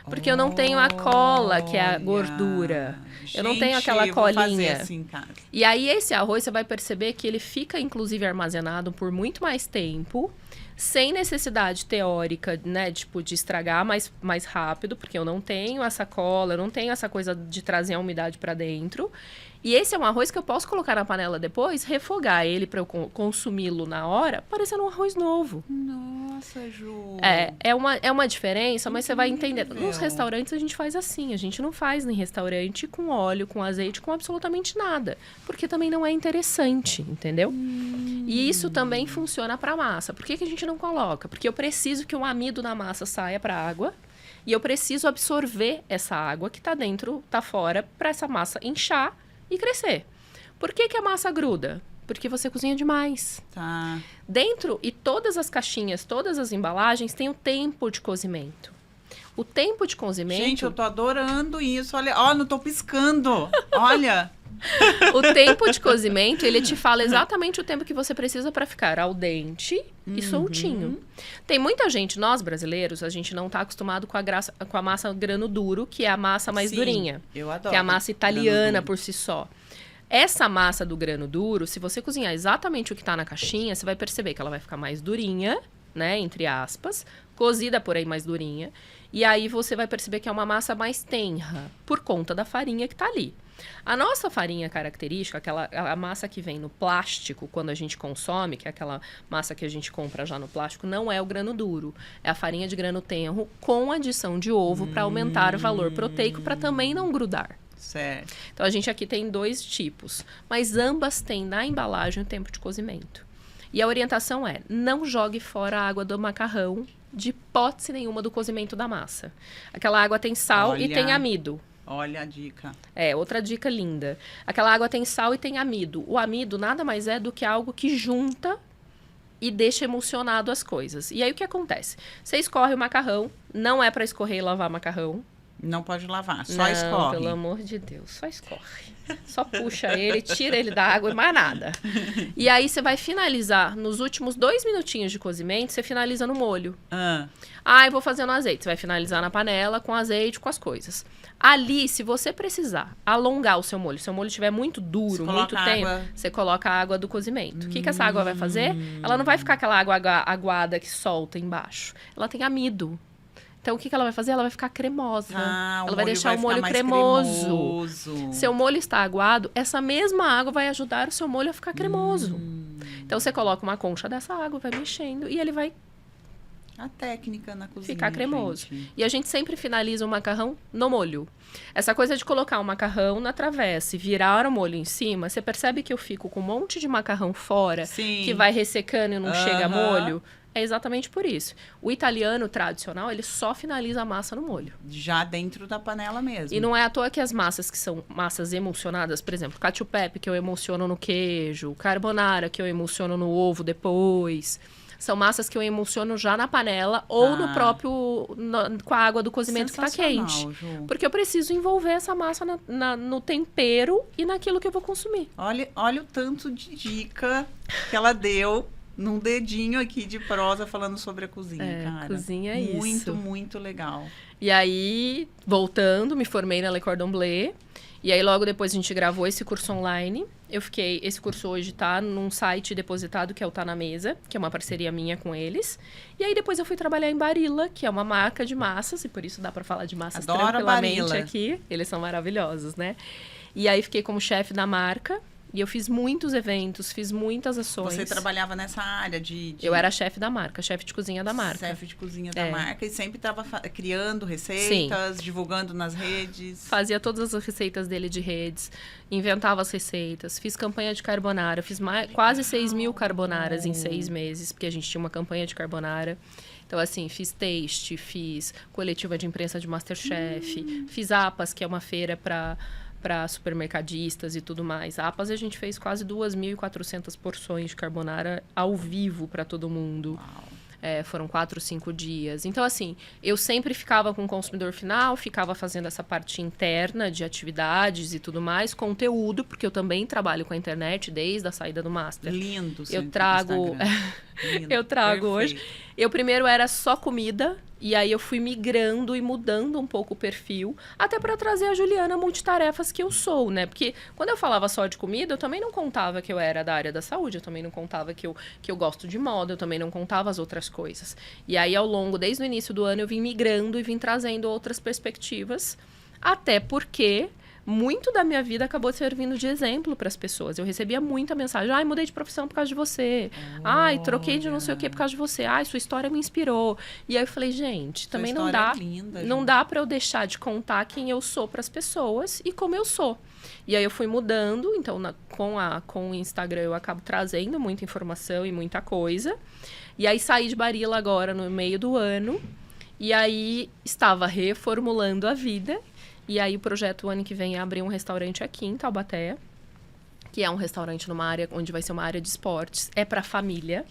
Porque eu não tenho a cola, que é a gordura. Eu não tenho aquela colinha. Assim, cara. E aí, esse arroz, você vai perceber que ele fica, inclusive, armazenado por muito mais tempo, sem necessidade teórica, né, tipo, de estragar mais rápido, porque eu não tenho essa cola, eu não tenho essa coisa de trazer a umidade para dentro. E esse é um arroz que eu posso colocar na panela depois, refogar ele para eu consumi-lo na hora, parecendo um arroz novo. Nossa, Ju. É uma diferença, mas você vai entender. Nos restaurantes a gente faz assim, a gente não faz em restaurante com óleo, com azeite, com absolutamente nada. Porque também não é interessante, entendeu? E isso também funciona para massa. Por que a gente não coloca? Porque eu preciso que o amido da massa saia para a água. E eu preciso absorver essa água que está dentro, está fora, para essa massa inchar e crescer. Por que a massa gruda? Porque você cozinha demais. Tá. Dentro, e todas as caixinhas, todas as embalagens têm o tempo de cozimento. O tempo de cozimento... Gente, eu tô adorando isso. Olha, não tô piscando. Olha... O tempo de cozimento, ele te fala exatamente o tempo que você precisa para ficar al dente e soltinho. Tem muita gente, nós brasileiros, a gente não tá acostumado com a massa grano duro, que é a massa mais durinha. Eu adoro. Que é a massa italiana por si só. Essa massa do grano duro, se você cozinhar exatamente o que tá na caixinha, você vai perceber que ela vai ficar mais durinha, né, entre aspas, cozida, porém mais durinha. E aí você vai perceber que é uma massa mais tenra, por conta da farinha que tá ali. A nossa farinha característica, a massa que vem no plástico, quando a gente consome, que é aquela massa que a gente compra já no plástico, não é o grano duro. É a farinha de grano tenro com adição de ovo para aumentar o valor proteico, para também não grudar. Certo. Então, a gente aqui tem 2 tipos, mas ambas têm na embalagem o tempo de cozimento. E a orientação é, não jogue fora a água do macarrão, de hipótese nenhuma do cozimento da massa. Aquela água tem sal e tem amido. Olha a dica. Outra dica linda. Aquela água tem sal e tem amido. O amido nada mais é do que algo que junta e deixa emulsionado as coisas. E aí o que acontece? Você escorre o macarrão, não é para escorrer e lavar macarrão. Não pode lavar, só escorre. Pelo amor de Deus, só escorre. Só puxa ele, tira ele da água e mais nada. E aí você vai finalizar, nos últimos 2 minutinhos de cozimento, você finaliza no molho. Eu vou fazer no azeite. Você vai finalizar na panela, com azeite, com as coisas. Ali, se você precisar alongar o seu molho, se o molho estiver muito duro, muito tempo, você coloca a água do cozimento. O que essa água vai fazer? Ela não vai ficar aquela água aguada que solta embaixo. Ela tem amido. Então, o que ela vai fazer? Ela vai ficar cremosa. Ela vai deixar o molho cremoso. Seu molho está aguado, essa mesma água vai ajudar o seu molho a ficar cremoso. Então, você coloca uma concha dessa água, vai mexendo e ele vai A técnica na cozinha, ficar cremoso. gente. E a gente sempre finaliza o macarrão no molho. Essa coisa de colocar o macarrão na travessa e virar o molho em cima, você percebe que eu fico com um monte de macarrão fora, Sim. que vai ressecando e não chega a Aham. molho? É exatamente por isso. O italiano tradicional, ele só finaliza a massa no molho. Já dentro da panela mesmo. E não é à toa que as massas que são massas emulsionadas, por exemplo, cacio e pepe, que eu emulsiono no queijo, carbonara, que eu emulsiono no ovo depois... São massas que eu emulsiono já na panela ou no próprio... com a água do cozimento que tá quente. Ju. Porque eu preciso envolver essa massa no tempero e naquilo que eu vou consumir. Olha o tanto de dica que ela deu num dedinho aqui de prosa falando sobre a cozinha, cara. Cozinha é muito, isso. Muito legal. E aí, voltando, me formei na Le Cordon Bleu. E aí, logo depois, a gente gravou esse curso online. Esse curso hoje tá num site depositado, que é o Tá Na Mesa, que é uma parceria minha com eles. E aí, depois eu fui trabalhar em Barilla, que é uma marca de massas, e por isso dá pra falar de massas Adoro tranquilamente Barilla. aqui. Eles são maravilhosos, né? E aí, fiquei como chefe da marca. E eu fiz muitos eventos, fiz muitas ações. Você trabalhava nessa área de... Eu era chefe da marca, chefe de cozinha da marca. Chefe de cozinha da marca. E sempre estava criando receitas, divulgando nas redes. Fazia todas as receitas dele de redes, inventava as receitas, fiz campanha de carbonara, fiz quase 6.000 carbonaras em 6 meses, porque a gente tinha uma campanha de carbonara. Então, assim, fiz taste, fiz coletiva de imprensa de Masterchef, fiz APAS, que é uma feira para supermercadistas e tudo mais. A APAS a gente fez quase 2.400 porções de carbonara ao vivo para todo mundo. Uau. Foram 4, 5 dias. Então, assim, eu sempre ficava com o consumidor final, ficava fazendo essa parte interna de atividades e tudo mais, conteúdo, porque eu também trabalho com a internet desde a saída do Master. Lindo. Eu trago... eu trago hoje. Eu primeiro era só comida, e aí eu fui migrando e mudando um pouco o perfil, até para trazer a Juliana multitarefas que eu sou, né? Porque quando eu falava só de comida, eu também não contava que eu era da área da saúde, eu também não contava que eu gosto de moda, eu também não contava as outras coisas. E aí, ao longo, desde o início do ano, eu vim migrando e vim trazendo outras perspectivas, até porque... muito da minha vida acabou servindo de exemplo para as pessoas. Eu recebia muita mensagem. Ai, mudei de profissão por causa de você. Ai, troquei de não sei o que por causa de você. Ai, sua história me inspirou. E aí eu falei, gente, também não dá. É linda, não dá para eu deixar de contar quem eu sou para as pessoas e como eu sou. E aí eu fui mudando. Então, com o Instagram eu acabo trazendo muita informação e muita coisa. E aí saí de Barilla agora no meio do ano. E aí estava reformulando a vida. E aí o projeto, o ano que vem, é abrir um restaurante aqui em Taubaté, que é um restaurante numa área onde vai ser uma área de esportes. É para família.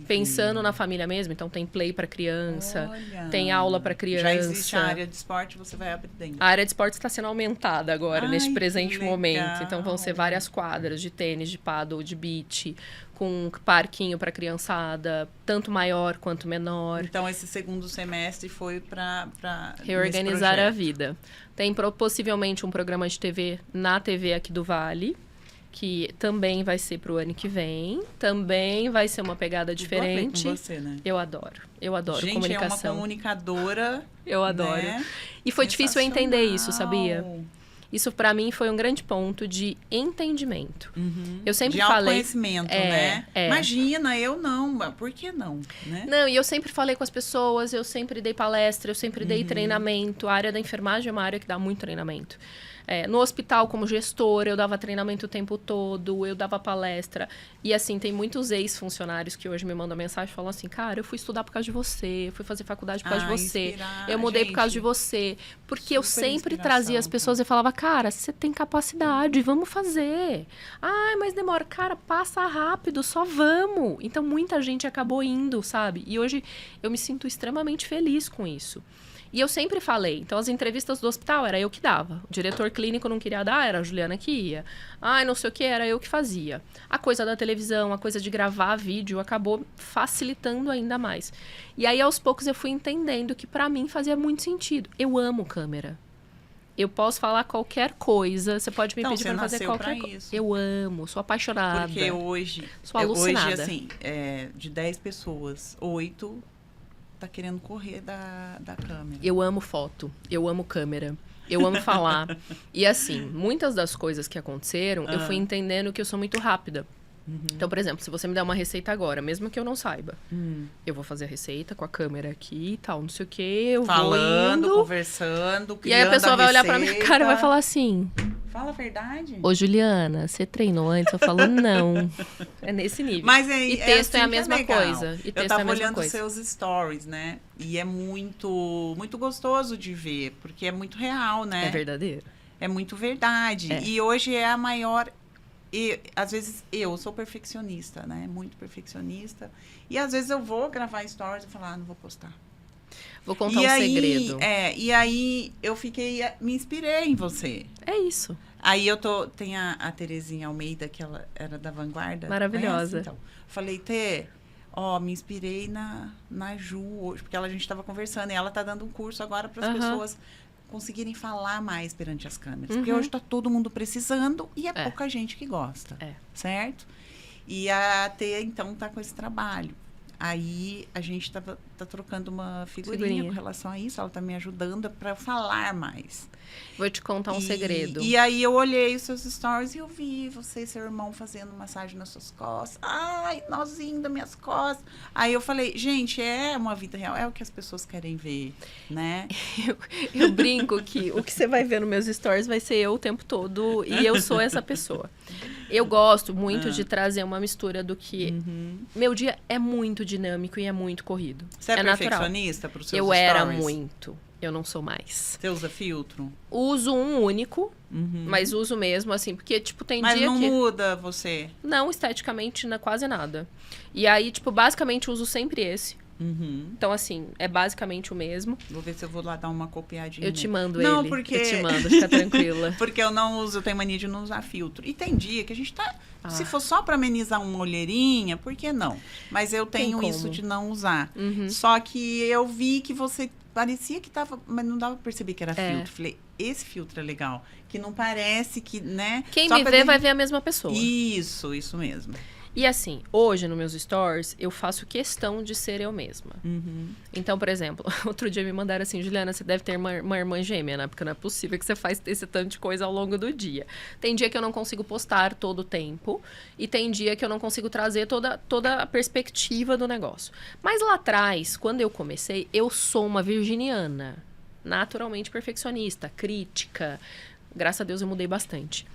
Pensando na família mesmo. Então, tem play para criança, tem aula para criança. Já existe a área de esporte, você vai abrir dentro. A área de esportes está sendo aumentada agora, neste presente legal. momento. Então, vão ser várias quadras de tênis, de paddle, de beach, com um parquinho para criançada, tanto maior quanto menor. Então, esse segundo semestre foi para reorganizar a vida. Tem possivelmente um programa de TV na TV aqui do Vale, que também vai ser pro ano que vem. Também vai ser uma pegada diferente. Com você, né? Eu adoro Gente, comunicação. É uma comunicadora. Eu adoro. Né? E foi difícil eu entender isso, sabia? Isso, para mim, foi um grande ponto de entendimento. Eu sempre de falei... autoconhecimento, né? Imagina, eu não. Por que não? Né? Não, e eu sempre falei com as pessoas, eu sempre dei palestra, eu sempre dei treinamento. A área da enfermagem é uma área que dá muito treinamento. No hospital, como gestora, eu dava treinamento o tempo todo, eu dava palestra. E, assim, tem muitos ex-funcionários que hoje me mandam mensagem e falam assim, cara, eu fui estudar por causa de você, eu fui fazer faculdade por causa de você, eu mudei por causa de você. Porque eu sempre trazia as pessoas e falava, cara, você tem capacidade, vamos fazer. Ai, mas demora. Cara, passa rápido, só vamos. Então, muita gente acabou indo, sabe? E hoje eu me sinto extremamente feliz com isso. E eu sempre falei, então as entrevistas do hospital era eu que dava. O diretor clínico não queria dar, era a Juliana que ia. Ai, não sei o que, era eu que fazia. A coisa da televisão, a coisa de gravar vídeo acabou facilitando ainda mais. E aí, aos poucos, eu fui entendendo que pra mim fazia muito sentido. Eu amo câmera. Eu posso falar qualquer coisa, você pode me pedir pra fazer qualquer coisa. Eu amo, sou apaixonada. Porque hoje, sou alucinada. Hoje, assim, de 10 pessoas, 8... tá querendo correr da câmera. Eu amo foto, eu amo câmera, eu amo falar. E assim, muitas das coisas que aconteceram, eu fui entendendo que eu sou muito rápida. Então, por exemplo, se você me der uma receita agora, mesmo que eu não saiba, eu vou fazer a receita com a câmera aqui e tal, não sei o quê, eu Falando, vou indo, conversando, e aí a pessoa vai olhar pra minha cara e vai falar assim... Fala a verdade. Ô, Juliana, você treinou antes? Eu falo, não. É nesse nível. Mas e texto assim é a mesma legal. coisa. E texto eu tava é a mesma olhando coisa. seus stories, né? E é muito, muito gostoso de ver, porque é muito real, né? É verdadeiro. É muito verdade. É. E hoje é a maior... E, às vezes eu sou perfeccionista, né? Muito perfeccionista. E às vezes eu vou gravar stories e falar, não vou postar. Vou contar um segredo. E aí eu me inspirei em você. É isso. Aí tem a Terezinha Almeida, que ela era da Vanguarda. Maravilhosa. Então, falei, me inspirei na Ju hoje, porque a gente estava conversando, e ela tá dando um curso agora para as pessoas conseguirem falar mais perante as câmeras. Porque hoje tá todo mundo precisando e é pouca gente que gosta. Certo? E a Tê, então, tá com esse trabalho. Aí a gente tá trocando uma figurinha com relação a isso. Ela tá me ajudando para falar mais. Vou te contar um segredo. E aí eu olhei os seus stories e eu vi você e seu irmão fazendo massagem nas suas costas. Ai, nozinho das minhas costas. Aí eu falei, gente, é uma vida real. É o que as pessoas querem ver, né? Eu brinco que o que você vai ver nos meus stories vai ser eu o tempo todo. E eu sou essa pessoa. Eu gosto muito de trazer uma mistura do que... Meu dia é muito dinâmico e é muito corrido. Você é perfeccionista para os seus stories? Eu era muito. Eu não sou mais. Você usa filtro? Uso um único, mas uso mesmo, assim, porque, tipo, tem dia que... Mas não muda você? Não, esteticamente, quase nada. E aí, tipo, basicamente, uso sempre esse. Então, assim, é basicamente o mesmo. Vou ver se eu vou lá dar uma copiadinha. Eu te mando não, ele. Porque... Eu te mando, fica tranquila. Porque eu não uso, eu tenho mania de não usar filtro. E tem dia que a gente tá... Se for só para amenizar uma olheirinha, por que não? Mas eu tenho isso de não usar. Só que eu vi que você... Parecia que tava... Mas não dava pra perceber que era filtro. Falei, esse filtro é legal. Que não parece que, né? Quem me vê vai ver a mesma pessoa. Isso mesmo. E assim, hoje nos meus stories, eu faço questão de ser eu mesma. Então, por exemplo, outro dia me mandaram assim, Juliana, você deve ter uma irmã gêmea, né? Porque não é possível que você faz esse tanto de coisa ao longo do dia. Tem dia que eu não consigo postar todo o tempo. E tem dia que eu não consigo trazer toda a perspectiva do negócio. Mas lá atrás, quando eu comecei, eu sou uma virginiana. Naturalmente perfeccionista, crítica. Graças a Deus eu mudei bastante.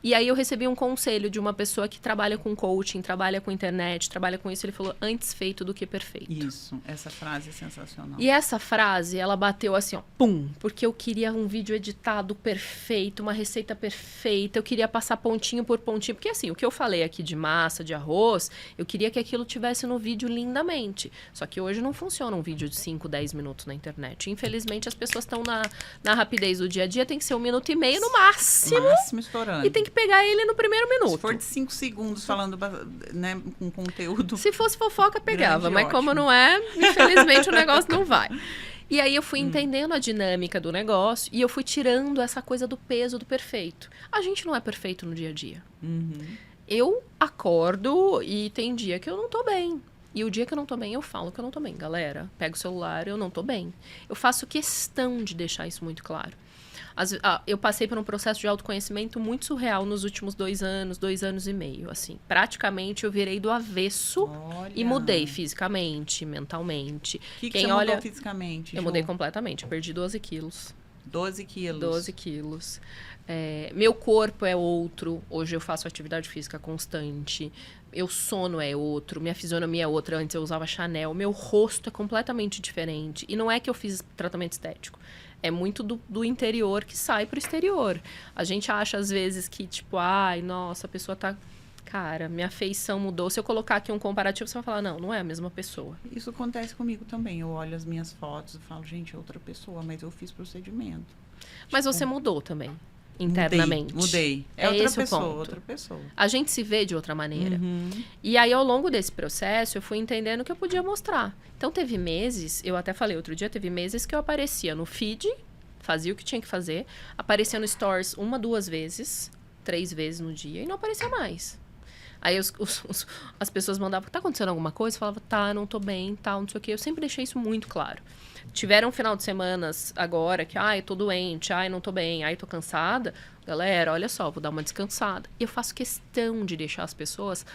E aí eu recebi um conselho de uma pessoa que trabalha com coaching, trabalha com internet, trabalha com isso. Ele falou, antes feito do que perfeito. Isso, essa frase é sensacional. E essa frase, ela bateu assim, ó, pum. Porque eu queria um vídeo editado perfeito, uma receita perfeita. Eu queria passar pontinho por pontinho. Porque assim, o que eu falei aqui de massa, de arroz, eu queria que aquilo tivesse no vídeo lindamente. Só que hoje não funciona um vídeo de 5, 10 minutos na internet. Infelizmente, as pessoas estão na rapidez do dia a dia. Tem que ser 1 minuto e meio no máximo. Máximo estourando. E tem que pegar ele no primeiro minuto. Se for de 5 segundos falando, né, com conteúdo... Se fosse fofoca, pegava. Grande, mas ótimo. como não é, infelizmente o negócio não vai. E aí eu fui entendendo a dinâmica do negócio e eu fui tirando essa coisa do peso do perfeito. A gente não é perfeito no dia a dia. Eu acordo e tem dia que eu não tô bem. E o dia que eu não tô bem, eu falo que eu não tô bem. Galera, pego o celular, eu não tô bem. Eu faço questão de deixar isso muito claro. Eu passei por um processo de autoconhecimento muito surreal nos últimos 2 anos e meio, assim. Praticamente eu virei do avesso. Olha. E mudei fisicamente, mentalmente. O que você mudou fisicamente, Eu mudei completamente, eu perdi 12 quilos. 12 quilos. 12 quilos. Meu corpo é outro, hoje eu faço atividade física constante. Meu sono é outro, minha fisionomia é outra. Antes eu usava Chanel, meu rosto é completamente diferente. E não é que eu fiz tratamento estético. É muito do interior que sai pro exterior. A gente acha, às vezes, que, tipo, ai, nossa, a pessoa tá... Cara, minha feição mudou. Se eu colocar aqui um comparativo, você vai falar, não é a mesma pessoa. Isso acontece comigo também. Eu olho as minhas fotos e falo, gente, é outra pessoa, mas eu fiz procedimento. Mas você mudou também, internamente. Mudei. É outra pessoa. A gente se vê de outra maneira. E aí, ao longo desse processo, eu fui entendendo o que eu podia mostrar. Então, teve meses, eu até falei outro dia, teve meses que eu aparecia no feed, fazia o que tinha que fazer, aparecia no stories 1, 2 vezes, 3 vezes no dia, e não aparecia mais. Aí as pessoas mandavam, tá acontecendo alguma coisa? Eu falava, tá, não tô bem, tal, não sei o quê. Eu sempre deixei isso muito claro. Tiveram um final de semanas agora que, eu tô doente, não tô bem, tô cansada. Galera, olha só, vou dar uma descansada. E eu faço questão de deixar as pessoas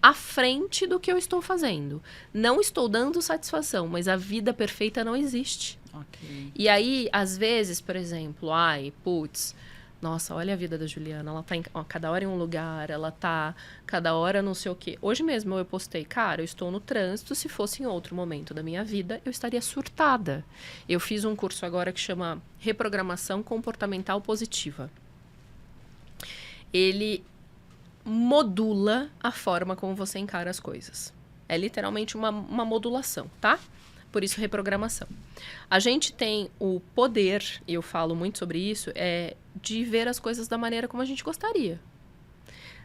à frente do que eu estou fazendo. Não estou dando satisfação, mas a vida perfeita não existe. Ok. E aí, às vezes, por exemplo, nossa, olha a vida da Juliana, ela tá cada hora em um lugar, ela tá cada hora não sei o quê. Hoje mesmo eu postei, cara, eu estou no trânsito, se fosse em outro momento da minha vida, eu estaria surtada. Eu fiz um curso agora que chama Reprogramação Comportamental Positiva. Ele modula a forma como você encara as coisas. É literalmente uma modulação, tá? Por isso, reprogramação. A gente tem o poder, e eu falo muito sobre isso, de ver as coisas da maneira como a gente gostaria.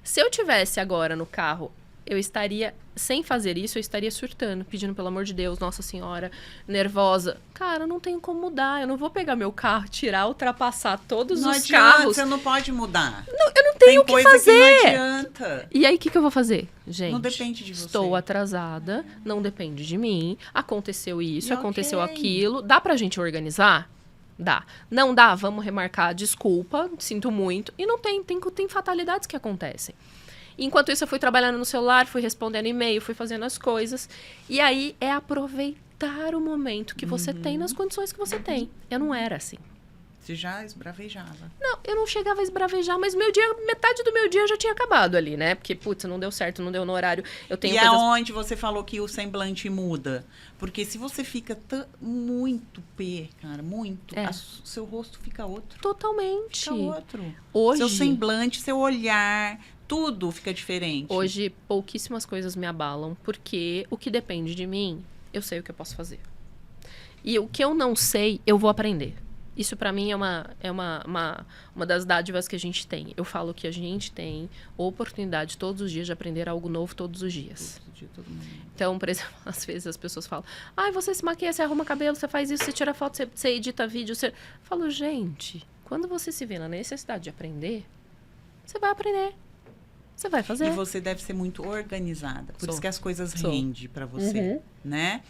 Se eu tivesse agora no carro, eu estaria, sem fazer isso, eu estaria surtando, pedindo pelo amor de Deus, Nossa Senhora, nervosa. Cara, eu não tenho como mudar, eu não vou pegar meu carro, tirar, ultrapassar todos os carros. Você não pode mudar. Não, eu não tenho o que fazer. Que não adianta. E aí, o que eu vou fazer? Gente, não depende de você. Estou atrasada, não depende de mim, aconteceu isso, aconteceu aquilo. Dá pra gente organizar? Dá. Não dá, vamos remarcar, desculpa, sinto muito. E não tem fatalidades que acontecem. Enquanto isso, eu fui trabalhando no celular, fui respondendo e-mail, fui fazendo as coisas. E aí, é aproveitar o momento que você tem nas condições que você tem. Eu não era assim. Você já esbravejava? Não, eu não chegava a esbravejar, mas metade do meu dia já tinha acabado ali, né? Porque, putz, não deu certo, não deu no horário. Eu tenho coisas... aonde você falou que o semblante muda? Porque se você fica muito cara, muito, seu rosto fica outro. Totalmente. Fica outro. Hoje, seu semblante, seu olhar, tudo fica diferente. Hoje, pouquíssimas coisas me abalam, porque o que depende de mim, eu sei o que eu posso fazer. E o que eu não sei, eu vou aprender. Isso, pra mim, é uma das dádivas que a gente tem. Eu falo que a gente tem oportunidade todos os dias de aprender algo novo todos os dias. Todo mundo. Então, por exemplo, às vezes as pessoas falam, você se maquia, você arruma cabelo, você faz isso, você tira foto, você edita vídeo. Eu falo, gente, quando você se vê na necessidade de aprender, você vai aprender. Você vai fazer. E você deve ser muito organizada. Por isso que as coisas rendem pra você, né?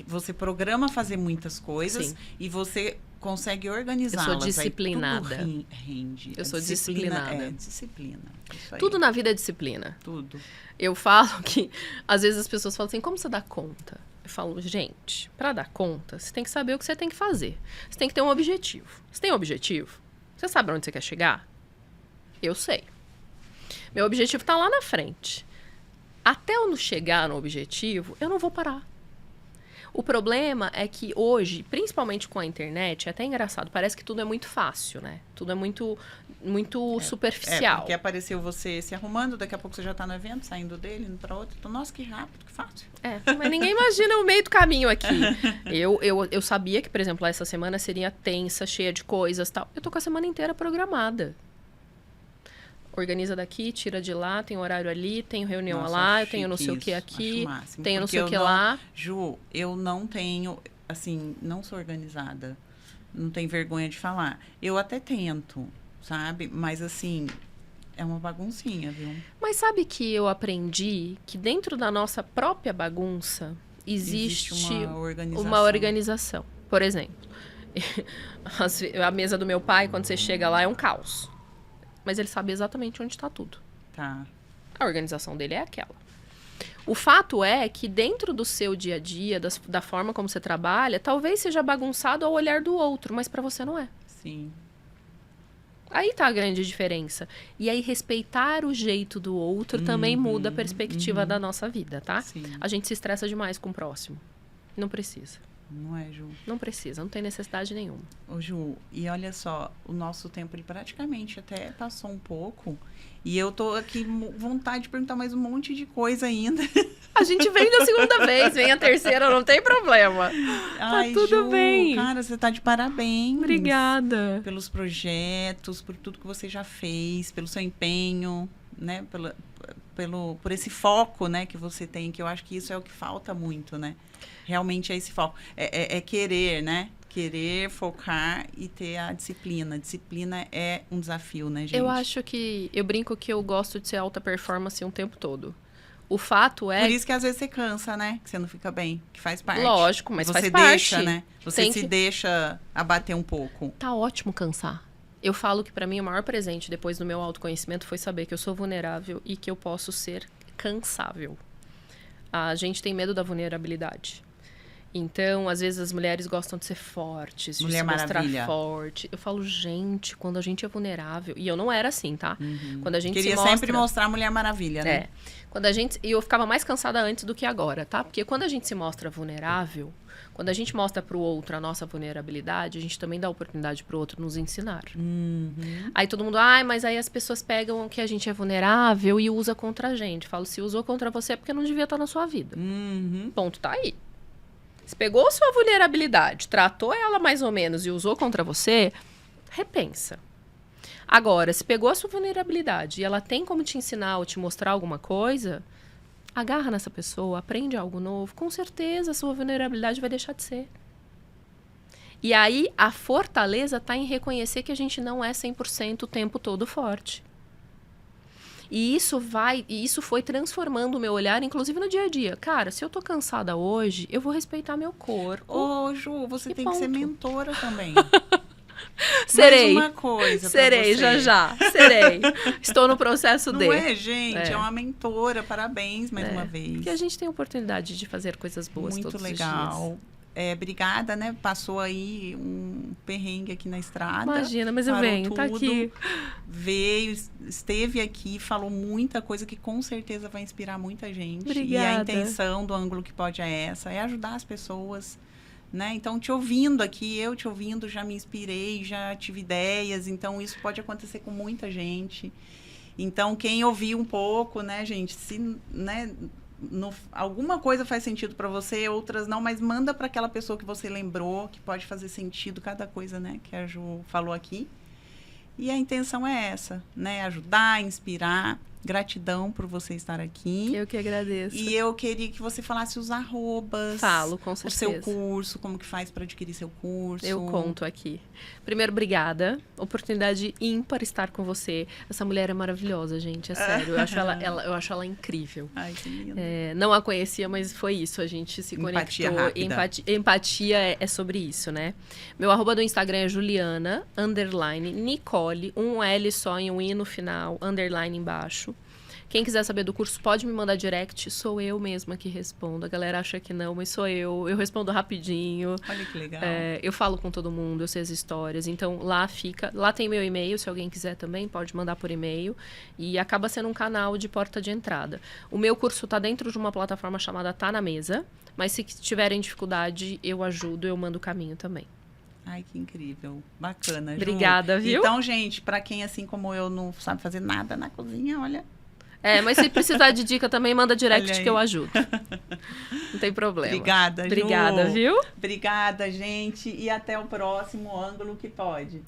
Você programa fazer muitas coisas e você consegue organizá-las. Eu sou disciplinada. Tudo rende. Eu sou disciplinada. Disciplina. Isso aí. Tudo na vida é disciplina. Tudo. Eu falo que, às vezes as pessoas falam assim, como você dá conta? Eu falo, gente, pra dar conta, você tem que saber o que você tem que fazer. Você tem que ter um objetivo. Você tem um objetivo? Você sabe onde você quer chegar? Eu sei. Meu objetivo tá lá na frente. Até eu não chegar no objetivo, eu não vou parar. O problema é que hoje, principalmente com a internet, é até engraçado, parece que tudo é muito fácil, né? Tudo é muito superficial. Porque apareceu você se arrumando, daqui a pouco você já tá no evento, saindo dele, indo pra outro. Então, nossa, que rápido, que fácil. Mas ninguém imagina o meio do caminho aqui. Eu sabia que, por exemplo, essa semana seria tensa, cheia de coisas e tal. Eu tô com a semana inteira programada. Organiza daqui, tira de lá, tem horário ali, tenho reunião lá, eu tenho não sei o que aqui, tenho não sei o que lá. Ju, eu não tenho, assim, não sou organizada. Não tenho vergonha de falar. Eu até tento, sabe? Mas, assim, é uma baguncinha, viu? Mas sabe que eu aprendi que dentro da nossa própria bagunça existe uma organização. Por exemplo, a mesa do meu pai, quando você chega lá, é um caos. Mas ele sabe exatamente onde está tudo. Tá. A organização dele é aquela. O fato é que dentro do seu dia a dia, da forma como você trabalha, talvez seja bagunçado ao olhar do outro, mas para você não é. Sim. Aí tá a grande diferença. E aí respeitar o jeito do outro também muda a perspectiva da nossa vida, tá? Sim. A gente se estressa demais com o próximo. Não precisa. Não é, Ju? Não precisa, não tem necessidade nenhuma. Ô, Ju, e olha só, o nosso tempo ele praticamente até passou um pouco. E eu tô aqui com vontade de perguntar mais um monte de coisa ainda. A gente vem da segunda vez, vem a terceira, não tem problema. Ai, tá tudo Ju, bem. Cara, você tá de parabéns. Obrigada. Pelos projetos, por tudo que você já fez, pelo seu empenho, né? Por esse foco, né, que você tem, que eu acho que isso é o que falta muito, né? Realmente é esse foco. É querer, né? Querer, focar e ter a disciplina. Disciplina é um desafio, né, gente? Eu acho que... Eu brinco que eu gosto de ser alta performance o tempo todo. O fato é... Por isso que às vezes você cansa, né? Que você não fica bem. Que faz parte. Lógico, mas você faz parte. Deixa, né? Você se deixa abater um pouco. Tá ótimo cansar. Eu falo que pra mim o maior presente depois do meu autoconhecimento foi saber que eu sou vulnerável e que eu posso ser incansável. A gente tem medo da vulnerabilidade. Então, às vezes, as mulheres gostam de ser fortes, de se mostrar forte. Eu falo, gente, quando a gente é vulnerável... E eu não era assim, tá? Quando a gente Queria se mostra... sempre mostrar a Mulher Maravilha, né? Quando a gente... E eu ficava mais cansada antes do que agora, tá? Porque quando a gente se mostra vulnerável, quando a gente mostra pro outro a nossa vulnerabilidade, a gente também dá oportunidade pro outro nos ensinar. Aí todo mundo... mas aí as pessoas pegam que a gente é vulnerável e usa contra a gente. Falo, se usou contra você é porque não devia estar na sua vida. Ponto, tá aí. Se pegou sua vulnerabilidade, tratou ela mais ou menos e usou contra você, repensa. Agora, se pegou a sua vulnerabilidade e ela tem como te ensinar ou te mostrar alguma coisa, agarra nessa pessoa, aprende algo novo, com certeza a sua vulnerabilidade vai deixar de ser. E aí, a fortaleza está em reconhecer que a gente não é 100% o tempo todo forte. E isso foi transformando o meu olhar, inclusive no dia a dia. Cara, se eu tô cansada hoje, eu vou respeitar meu corpo. Ô, Ju, você tem que ser mentora também. Serei. Mais uma coisa Serei, já. Serei. Estou no processo de. Não é, gente? É uma mentora. Parabéns mais uma vez. Porque a gente tem a oportunidade de fazer coisas boas todos os dias. Muito legal. Obrigada, né? Passou aí um perrengue aqui na estrada. Imagina, mas eu venho, tá aqui. Veio, esteve aqui, falou muita coisa que com certeza vai inspirar muita gente. Obrigada. E a intenção do Ângulo que Pode é essa, é ajudar as pessoas, né? Então, te ouvindo aqui, eu te ouvindo, já me inspirei, já tive ideias. Então, isso pode acontecer com muita gente. Então, quem ouvir um pouco, né, gente, se, né... alguma coisa faz sentido para você, outras não, mas manda para aquela pessoa que você lembrou, que pode fazer sentido cada coisa, né, que a Ju falou aqui. E a intenção é essa, né, ajudar, inspirar. Gratidão por você estar aqui. Eu que agradeço. E eu queria que você falasse os arrobas. Falo, com certeza. O seu curso, como que faz para adquirir seu curso. Eu conto aqui. Primeiro, obrigada. Oportunidade ímpar estar com você. Essa mulher é maravilhosa, gente, é sério. Eu acho ela incrível. Ai, que lindo. Não a conhecia, mas foi isso. A gente se Empatia conectou. Rápida. Empatia é sobre isso, né? Meu arroba do Instagram é Juliana, _Nicole, um L só e um I no final, _ embaixo. Quem quiser saber do curso, pode me mandar direct. Sou eu mesma que respondo. A galera acha que não, mas sou eu. Eu respondo rapidinho. Olha que legal. Eu falo com todo mundo, eu sei as histórias. Então, lá fica. Lá tem meu e-mail, se alguém quiser também, pode mandar por e-mail. E acaba sendo um canal de porta de entrada. O meu curso está dentro de uma plataforma chamada Tá Na Mesa. Mas se tiverem dificuldade, eu ajudo, eu mando o caminho também. Ai, que incrível. Bacana, Ju. Obrigada, viu? Então, gente, para quem, assim como eu, não sabe fazer nada na cozinha, olha... Mas se precisar de dica também, manda direct que eu ajudo. Não tem problema. Obrigada, Ju. Obrigada, viu? Obrigada, gente. E até o próximo Ângulo que Pode.